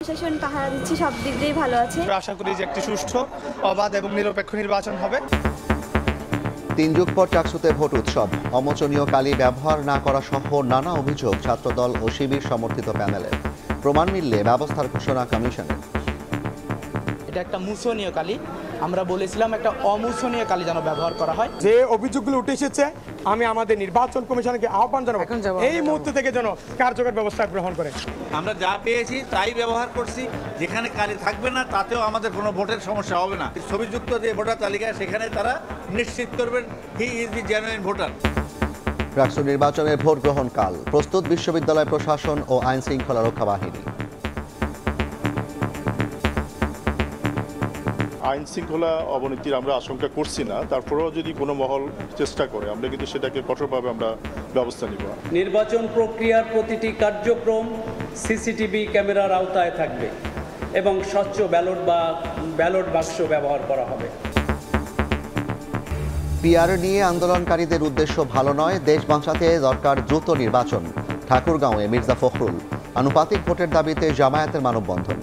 প্রশাসন পাহারা দিচ্ছে, সব দিক দিয়েই ভালো আছে। আশা করি যে একটি সুষ্ঠু, অবাধ এবং নিরপেক্ষ নির্বাচন হবে। 3 যুগ পর চাকসুতে ভোট উৎসব, অমোচনীয় কালি ব্যবহার না করা সহ নানা অভিযোগ ছাত্রদল ও শিবির সমর্থিত প্যানেলের। প্রমাণ মিললে ব্যবস্থার ঘোষণা কমিশনের। এটা একটা মুছনীয় কালি, আমরা বলেছিলাম একটা অমুছনীয় কালি যেন ব্যবহার করা হয়। যে অভিযোগগুলো উঠে এসেছে আমি আমাদের নির্বাচন কমিশনকে আহ্বান জানাবো এই মুহূর্ত থেকে যেন কার্যকর ব্যবস্থা গ্রহণ করে। আমরা যা পেয়েছি তাই ব্যবহার করছি, যেখানে কালি থাকবে না তাতেও আমাদের কোনো ভোটের সমস্যা হবে না। ছবিযুক্ত যে ভোটার তালিকা সেখানে তারা নিশ্চিত করবেন he is the genuine voter. DUCSU নির্বাচনের ভোট গ্রহণ কাল, প্রস্তুত বিশ্ববিদ্যালয় প্রশাসন ও আইন শৃঙ্খলা রক্ষা বাহিনী। আইন শৃঙ্খলা অবনতির আমরা আশঙ্কা করছি না, তারপরেও যদি কোনো মহল চেষ্টা করে আমরা কিন্তু সেটাকে কঠোরভাবে আমরা ব্যবস্থা নিব। নির্বাচন প্রক্রিয়ার প্রতিটি কার্যক্রম সিসিটিভি ক্যামেরার আওতায় থাকবে এবং স্বচ্ছ ব্যালট বাক্স ব্যবহার করা হবে। পিআর নিয়ে আন্দোলনকারীদের উদ্দেশ্য ভালো নয়, দেশ বাঁচাতে দরকার দ্রুত নির্বাচন। ঠাকুরগাঁওয়ে মির্জা ফখরুল। আনুপাতিক ভোটের দাবিতে জামায়াতের মানববন্ধন।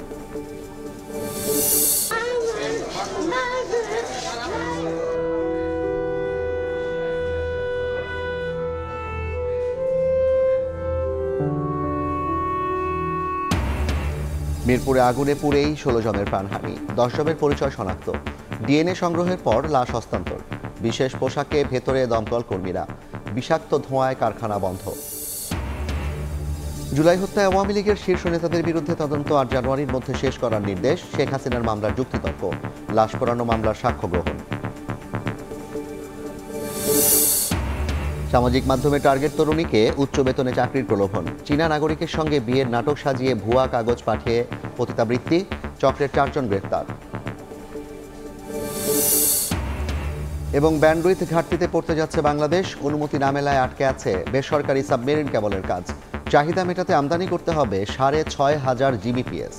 মিরপুরে আগুনে পুড়েই 16 জনের প্রাণহানি, 10 জনের পরিচয় শনাক্ত। ডিএনএ সংগ্রহের পর লাশ হস্তান্তর। বিশেষ পোশাকে ভেতরে দমকল কর্মীরা। বিষাক্ত ধোঁয়ায় কারখানা বন্ধ। জুলাই হত্যায় আওয়ামী লীগের শীর্ষ নেতাদের বিরুদ্ধে তদন্ত 8 জানুয়ারির মধ্যে শেষ করার নির্দেশ। শেখ হাসিনার মামলার যুক্তিতর্ক, লাশ পোড়ানো মামলার সাক্ষ্য গ্রহণ। সামাজিক মাধ্যমে টার্গেট তরুণীকে উচ্চ বেতনে চাকরির প্রলোভন। চীনা নাগরিকের সঙ্গে বিয়ের নাটক সাজিয়ে ভুয়া কাগজ পাঠিয়ে পতিতাবৃত্তি। চক্রের 4 জন গ্রেফতার। এবং ব্যান্ডউইথ ঘাটতিতে পড়তে যাচ্ছে বাংলাদেশ। অনুমতি না মেলায় আটকে আছে বেসরকারি সাবমেরিন কেবলের কাজ। চাহিদা মেটাতে আমদানি করতে হবে 6,500 GBPS।